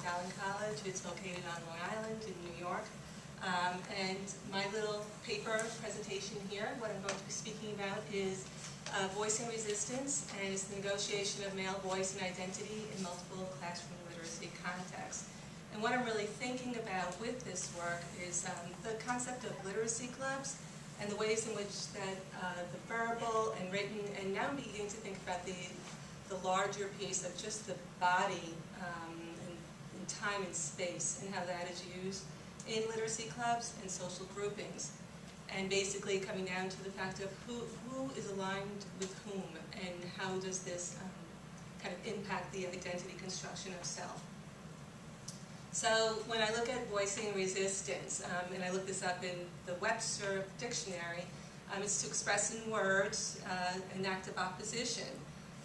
Dowling College. It's located on Long Island in New York. And my little paper presentation here, what I'm going to be speaking about is voicing resistance, and it's the negotiation of male voice and identity in multiple classroom literacy contexts. And what I'm really thinking about with this work is the concept of literacy clubs and the ways in which that the verbal and written, and now I'm beginning to think about the larger piece of just the body and time and space and how that is used in literacy clubs and social groupings. And basically coming down to the fact of who is aligned with whom and how does this kind of impact the identity construction of self. So when I look at voicing resistance, and I look this up in the Webster Dictionary, it's to express in words an act of opposition.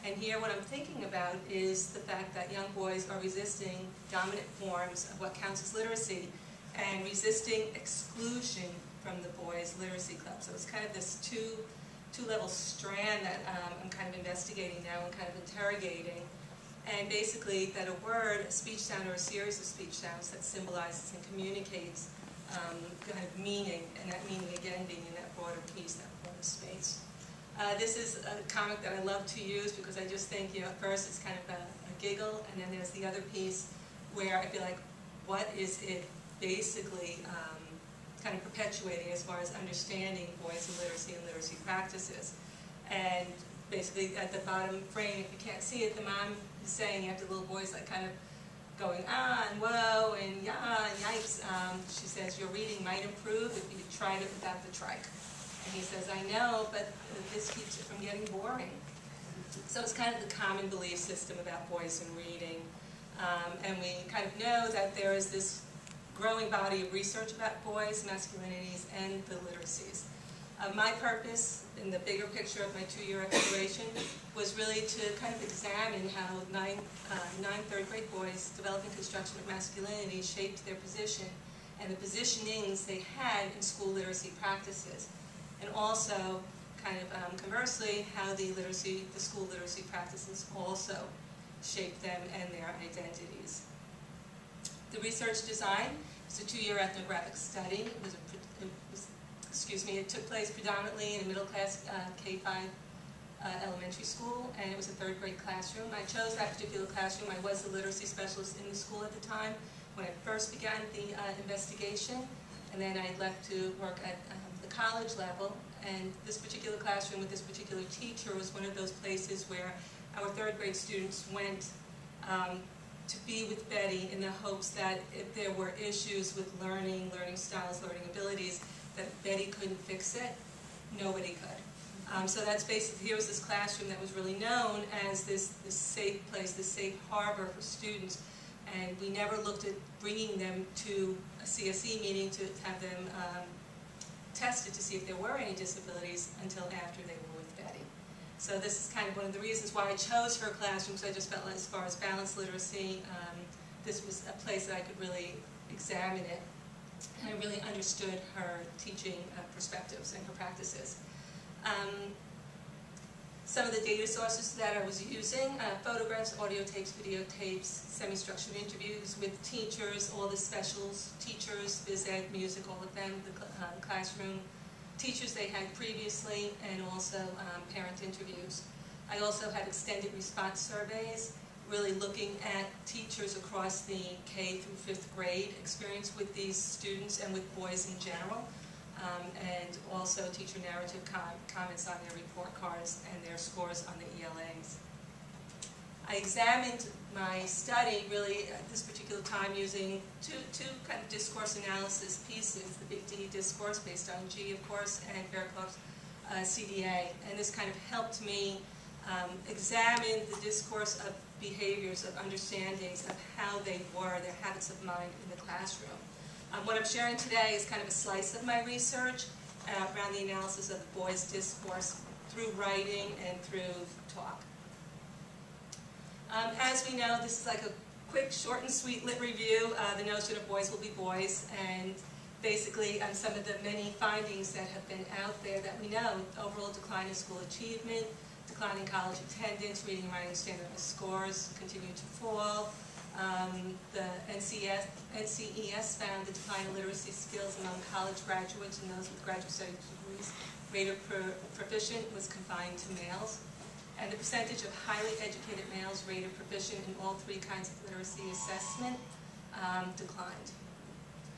And here what I'm thinking about is the fact that young boys are resisting dominant forms of what counts as literacy and resisting exclusion from the boys' literacy club. So it's kind of this two-level strand that I'm kind of investigating now and kind of interrogating. And basically that a word, a speech sound, or a series of speech sounds that symbolizes and communicates kind of meaning, and that meaning again being in that broader piece, that broader space. This is a comic that I love to use because I just think, you know, at first it's kind of a giggle, and then there's the other piece where I feel like, what is it basically kind of perpetuating as far as understanding voice and literacy practices. And basically at the bottom frame, if you can't see it, the mom is saying, you have the little boys like kind of going and whoa and yeah and yikes. She says, your reading might improve if you tried it without the trike. And he says, I know, but this keeps it from getting boring. So it's kind of the common belief system about voice and reading. And we kind of know that there is this growing body of research about boys, masculinities, and the literacies. My purpose in the bigger picture of my 2-year exploration was really to kind of examine how nine third-grade boys developing construction of masculinity shaped their position and the positionings they had in school literacy practices. And also, kind of conversely, how the school literacy practices also shaped them and their identities. The research design was a 2-year ethnographic study. It took place predominantly in a middle-class K-5 elementary school, and it was a 3rd-grade classroom. I chose that particular classroom. I was the literacy specialist in the school at the time when I first began the investigation, and then I left to work at the college level. And this particular classroom with this particular teacher was one of those places where our 3rd-grade students went to be with Betty in the hopes that if there were issues with learning styles, learning abilities, that if Betty couldn't fix it, nobody could. So that's basically, here was this classroom that was really known as this safe place, this safe harbor for students. And we never looked at bringing them to a CSE meeting to have them tested to see if there were any disabilities until after they were with Betty. So this is kind of one of the reasons why I chose her classroom, because I just felt like as far as balanced literacy, this was a place that I could really examine it. And I really understood her teaching perspectives and her practices. Some of the data sources that I was using, photographs, audio tapes, videotapes, semi-structured interviews with teachers, all the specials, teachers, phys ed, music, all of them, the classroom teachers they had previously, and also parent interviews. I also had extended response surveys, really looking at teachers across the K through 5th grade experience with these students and with boys in general. And also teacher narrative comments on their report cards and their scores on the ELAs. I examined my study really at this particular time using two kind of discourse analysis pieces, the Big D discourse based on G, of course, and Fairclough's CDA. And this kind of helped me examine the discourse of behaviors, of understandings of how they were, their habits of mind in the classroom. What I'm sharing today is kind of a slice of my research around the analysis of the boys' discourse through writing and through talk. As we know, this is like a quick, short and sweet lit review. The notion of boys will be boys, and basically some of the many findings that have been out there that we know: overall decline in school achievement, decline in college attendance, reading and writing standardized scores continue to fall, The NCES found the decline in literacy skills among college graduates and those with graduate study degrees rated proficient was confined to males. And the percentage of highly educated males rated proficient in all three kinds of literacy assessment declined.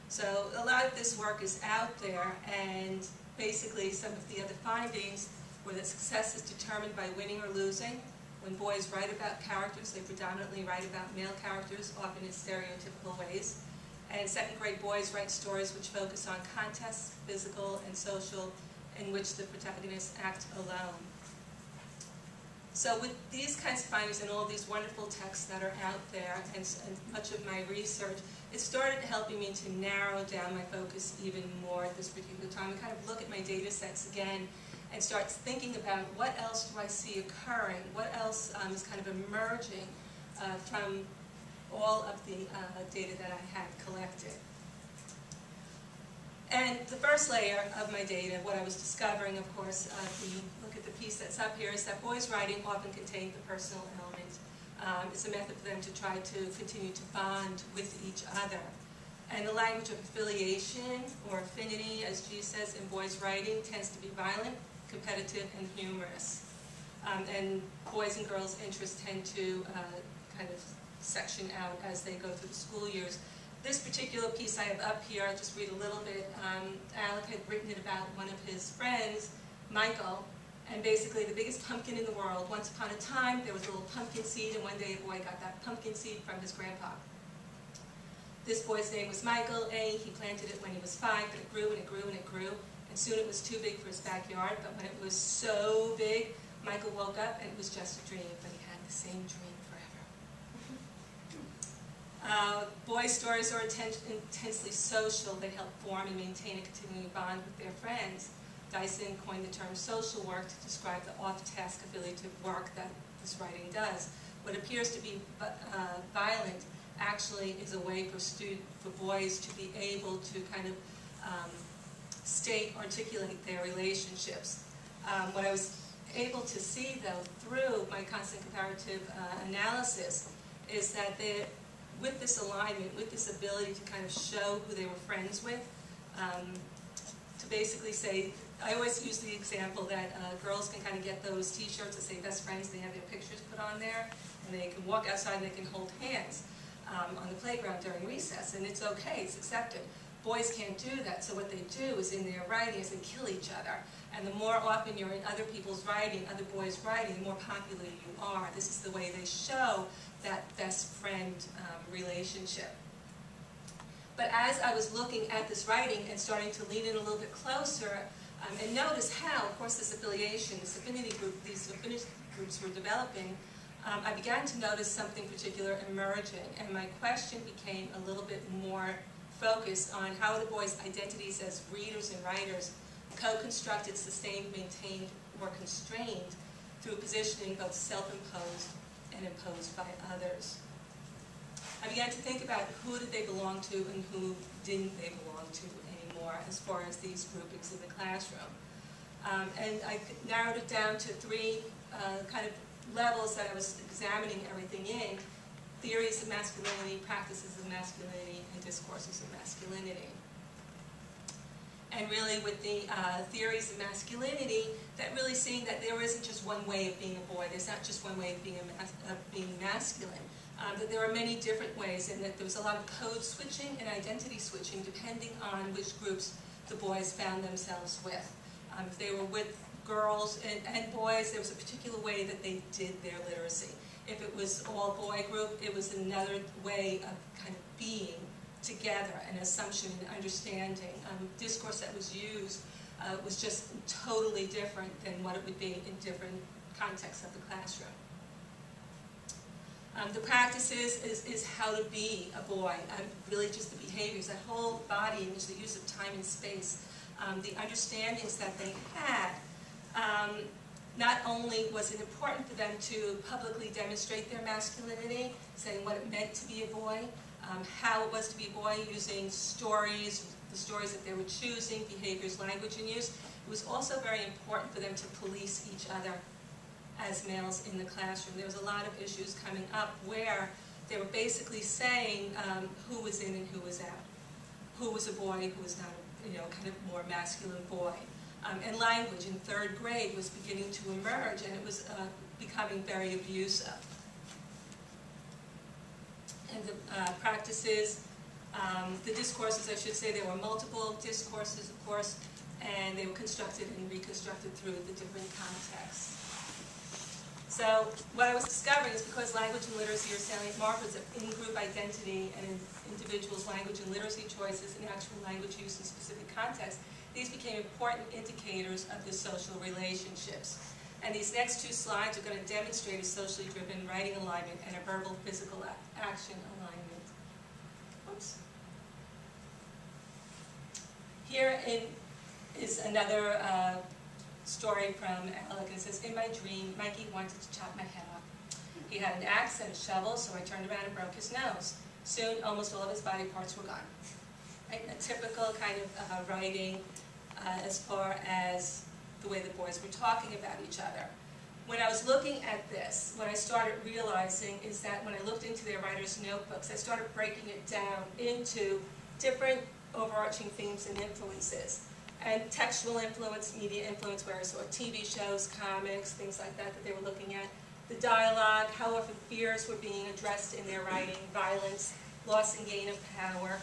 So a lot of this work is out there, and basically some of the other findings were that success is determined by winning or losing. When boys write about characters, they predominantly write about male characters, often in stereotypical ways. And second grade boys write stories which focus on contests, physical and social, in which the protagonists act alone. So with these kinds of findings and all these wonderful texts that are out there, and much of my research, it started helping me to narrow down my focus even more at this particular time, and kind of look at my data sets again and start thinking about what else do I see occurring, what else is kind of emerging from all of the data that I had collected. And the first layer of my data, what I was discovering, of course, if you look at the piece that's up here, is that boys' writing often contained the personal element. It's a method for them to try to continue to bond with each other. And the language of affiliation or affinity, as G says in boys' writing, tends to be violent, competitive, and humorous. And boys' and girls' interests tend to kind of section out as they go through the school years. This particular piece I have up here, I'll just read a little bit. Alec had written it about one of his friends, Michael, and basically the biggest pumpkin in the world. Once upon a time, there was a little pumpkin seed, and one day a boy got that pumpkin seed from his grandpa. This boy's name was Michael. He planted it when he was 5, but it grew and it grew and it grew, and soon it was too big for his backyard. But when it was so big, Michael woke up and it was just a dream, but he had the same dream forever. Boys' stories are intensely social. They help form and maintain a continuing bond with their friends. Dyson coined the term social work to describe the off-task affiliative work that this writing does. What appears to be violent actually is a way for boys to be able to kind of articulate their relationships. What I was able to see, though, through my constant comparative analysis, is that with this alignment, with this ability to kind of show who they were friends with, to basically say, I always use the example that girls can kind of get those t-shirts that say best friends, they have their pictures put on there, and they can walk outside and they can hold hands on the playground during recess, and it's okay, it's accepted. Boys can't do that, so what they do is in their writing is they kill each other. And the more often you're in other people's writing, other boys' writing, the more popular you are. This is the way they show that best friend relationship. But as I was looking at this writing and starting to lean in a little bit closer, and notice how, of course, this affiliation, this affinity group, these affinity groups were developing, I began to notice something particular emerging, and my question became a little bit more focused on how the boys' identities as readers and writers co-constructed, sustained, maintained, or constrained through positioning both self-imposed and imposed by others. I began to think about who did they belong to and who didn't they belong to anymore as far as these groupings in the classroom. And I narrowed it down to three kind of levels that I was examining everything in: theories of masculinity, practices of masculinity, and discourses of masculinity. And really with the theories of masculinity, that really seeing that there isn't just one way of being a boy, there's not just one way of being masculine, that there are many different ways, and that there was a lot of code switching and identity switching depending on which groups the boys found themselves with. If they were with girls and boys, there was a particular way that they did their literacy. If it was all boy group, it was another way of kind of being together, an assumption and understanding. Discourse that was used was just totally different than what it would be in different contexts of the classroom. The practices is how to be a boy, really just the behaviors, that whole body image, the use of time and space, the understandings that they had. Not only was it important for them to publicly demonstrate their masculinity, saying what it meant to be a boy, how it was to be a boy, using stories, the stories that they were choosing, behaviors, language, and use. It was also very important for them to police each other as males in the classroom. There was a lot of issues coming up where They were basically saying who was in and who was out, who was a boy, who was not, kind of more masculine boy. And language in 3rd grade was beginning to emerge, and it was becoming very abusive. And the practices, the discourses, I should say, there were multiple discourses, of course, and they were constructed and reconstructed through the different contexts. So what I was discovering is because language and literacy are salient markers of in-group identity and individuals' language and literacy choices in actual language use in specific contexts, these became important indicators of the social relationships. And these next 2 slides are going to demonstrate a socially driven writing alignment and a verbal physical action alignment. Oops. Here is another story from Alec. It says, in my dream, Mikey wanted to chop my head off. He had an axe and a shovel, so I turned around and broke his nose. Soon, almost all of his body parts were gone. Right? A typical kind of writing as far as the way the boys were talking about each other. When I was looking at this, what I started realizing is that when I looked into their writers' notebooks, I started breaking it down into different overarching themes and influences. And textual influence, media influence, where I saw TV shows, comics, things like that that they were looking at. The dialogue, how often fears were being addressed in their writing, violence, loss and gain of power,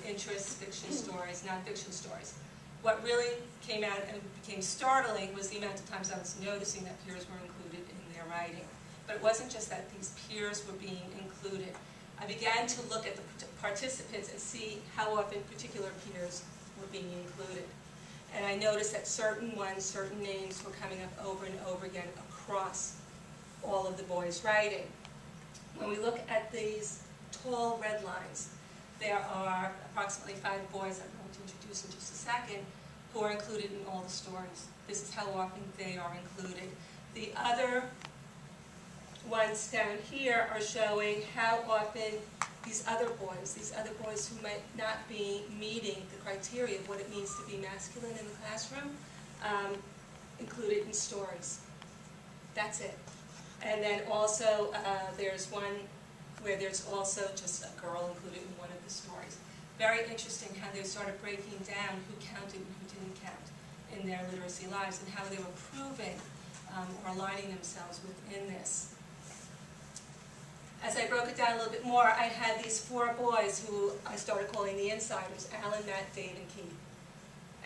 interests, fiction stories, non-fiction stories. What really came out and became startling was the amount of times I was noticing that peers were included in their writing. But it wasn't just that these peers were being included. I began to look at the participants and see how often particular peers were being included. And I noticed that certain ones, certain names were coming up over and over again across all of the boys' writing. When we look at these tall red lines, there are approximately 5 boys I'm going to introduce in just a second who are included in all the stories. This is how often they are included. The other ones down here are showing how often these other boys who might not be meeting the criteria of what it means to be masculine in the classroom, included in stories. That's it. And then also there's one where there's also just a girl included in one of the stories. Very interesting how they started breaking down who counted and who didn't count in their literacy lives and how they were proving or aligning themselves within this. As I broke it down a little bit more, I had these 4 boys who I started calling the insiders, Alan, Matt, Dave, and Keith.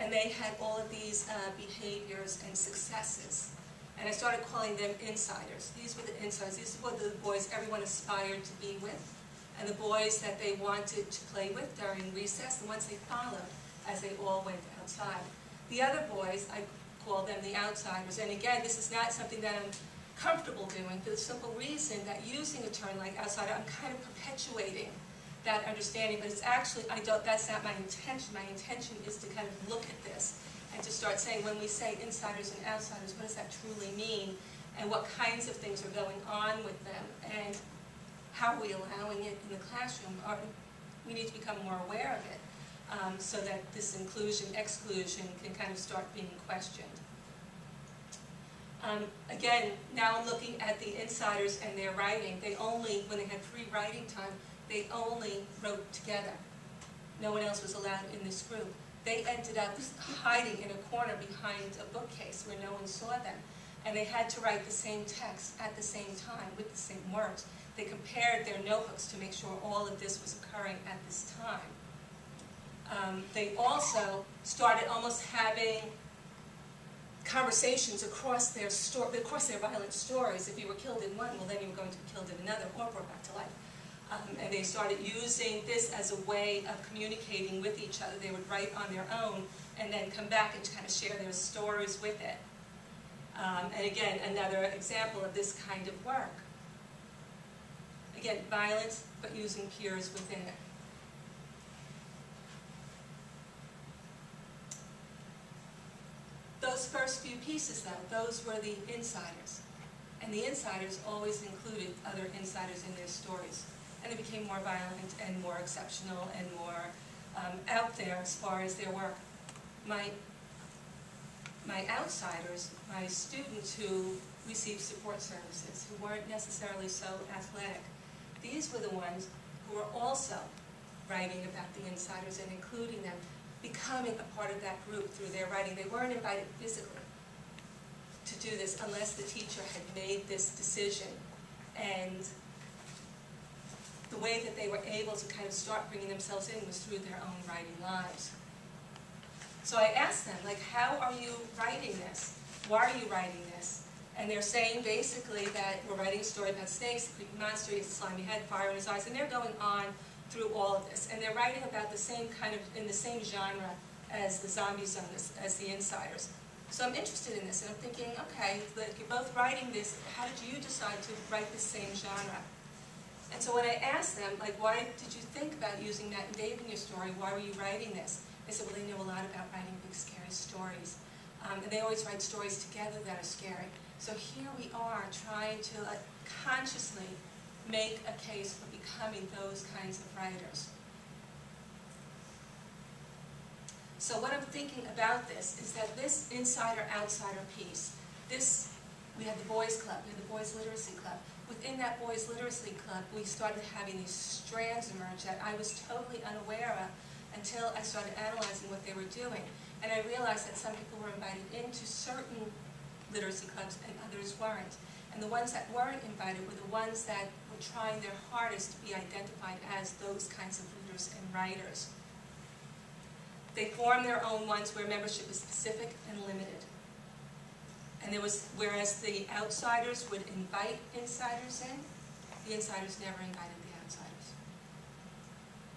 And they had all of these behaviors and successes. And I started calling them insiders. These were the insiders. These were the boys everyone aspired to be with. And the boys that they wanted to play with during recess, the ones they followed as they all went outside. The other boys, I called them the outsiders. And again, this is not something that I'm comfortable doing for the simple reason that using a term like outsider, I'm kind of perpetuating that understanding, but it's actually, that's not my intention. My intention is to kind of look at this and to start saying, when we say insiders and outsiders, what does that truly mean? And what kinds of things are going on with them? And how are we allowing it in the classroom? We need to become more aware of it so that this inclusion, exclusion can kind of start being questioned. Again, now I'm looking at the insiders and their writing. They only, when they had free writing time, they only wrote together. No one else was allowed in this group. They ended up hiding in a corner behind a bookcase where no one saw them. And they had to write the same text at the same time with the same words. They compared their notebooks to make sure all of this was occurring at this time. They also started almost having conversations across their violent stories. If you were killed in one, well then you were going to be killed in another or brought back to life. And they started using this as a way of communicating with each other. They would write on their own and then come back and kind of share their stories with it. And again, another example of this kind of work. Again, violence, but using peers within it. Those first few pieces, though, those were the insiders. And the insiders always included other insiders in their stories. And they became more violent and more exceptional and more out there as far as their work. My outsiders, my students who received support services, who weren't necessarily so athletic, these were the ones who were also writing about the insiders and including them, becoming a part of that group through their writing. They weren't invited physically to do this unless the teacher had made this decision. And the way that they were able to kind of start bringing themselves in was through their own writing lives. So I asked them, like, how are you writing this? Why are you writing this? And they're saying basically that we're writing a story about snakes, the creepy monster, he has a slimy head, fire in his eyes, and they're going on through all of this. And they're writing about the same kind of, in the same genre as the Zombie Zone, as the Insiders. So I'm interested in this, and I'm thinking, okay, like, you're both writing this, how did you decide to write the same genre? And so when I asked them, like, why did you think about using that and Dave in your story? Why were you writing this? They said, well, they know a lot about writing big, scary stories. And they always write stories together that are scary. So here we are trying to consciously make a case for becoming those kinds of writers. So what I'm thinking about this is that this insider-outsider piece, we had the Boys Club, we had the Boys Literacy Club. Within that Boys Literacy Club, we started having these strands emerge that I was totally unaware of until I started analyzing what they were doing. And I realized that some people were invited into certain literacy clubs and others weren't. And the ones that weren't invited were the ones that were trying their hardest to be identified as those kinds of readers and writers. They formed their own ones where membership is specific and limited. And whereas the outsiders would invite insiders in, the insiders never invited the outsiders.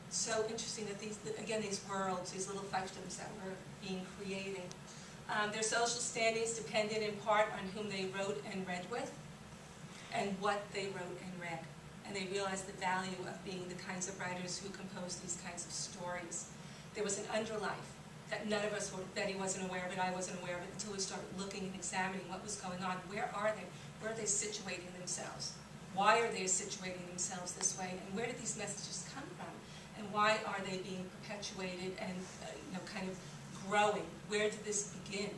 So interesting that these worlds, these little fiefdoms that were being created. Their social standings depended in part on whom they wrote and read with, and what they wrote and read. And they realized the value of being the kinds of writers who composed these kinds of stories. There was an underlife that none of us were, that he wasn't aware of it, I wasn't aware of it, until we started looking and examining what was going on. Where are they? Where are they situating themselves? Why are they situating themselves this way? And where did these messages come from? And why are they being perpetuated and kind of growing? Where did this begin?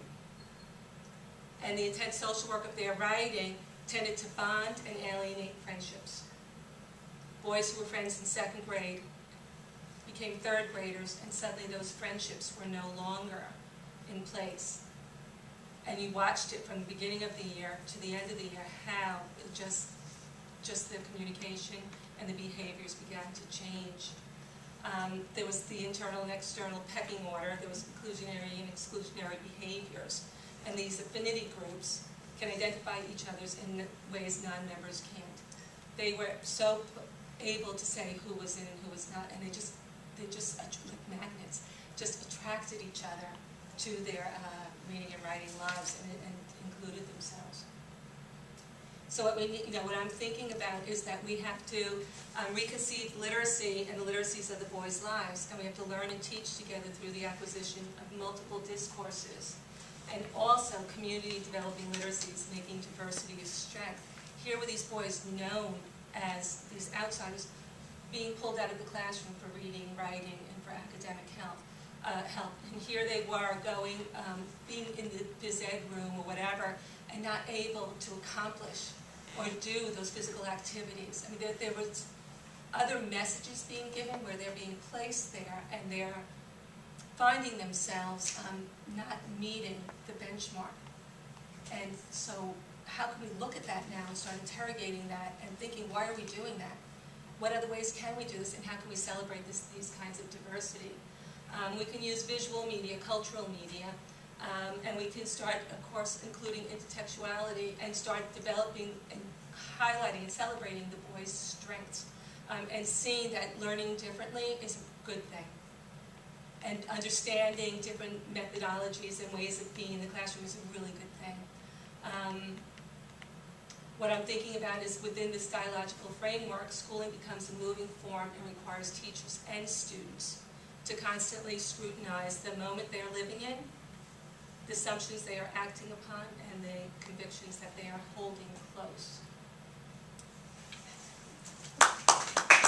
And the intense social work of their writing tended to bond and alienate friendships. Boys who were friends in second grade became third graders, and suddenly those friendships were no longer in place. And you watched it from the beginning of the year to the end of the year, how just the communication and the behaviors began to change. There was the internal and external pecking order. There was inclusionary and exclusionary behaviors. And these affinity groups can identify each other's in ways non-members can't. They were so able to say who was in and who was not, and they just like magnets, just attracted each other to their reading and writing lives and included themselves. So what I'm thinking about is that we have to reconceive literacy and the literacies of the boys' lives, and we have to learn and teach together through the acquisition of multiple discourses, and also community developing literacies, making diversity a strength. Here were these boys known as these outsiders, being pulled out of the classroom for reading, writing, and for academic help. And here they were going, being in the phys ed room or whatever, and not able to accomplish or do those physical activities. I mean, there was other messages being given where they're being placed there, and they're finding themselves not meeting the benchmark. And so how can we look at that now and start interrogating that and thinking, why are we doing that? What other ways can we do this, and how can we celebrate these kinds of diversity? We can use visual media, cultural media, and we can start, of course, including intertextuality and start developing and highlighting and celebrating the boys' strengths, and seeing that learning differently is a good thing. And understanding different methodologies and ways of being in the classroom is a really good thing. What I'm thinking about is within this dialogical framework, schooling becomes a moving form and requires teachers and students to constantly scrutinize the moment they are living in, the assumptions they are acting upon, and the convictions that they are holding close.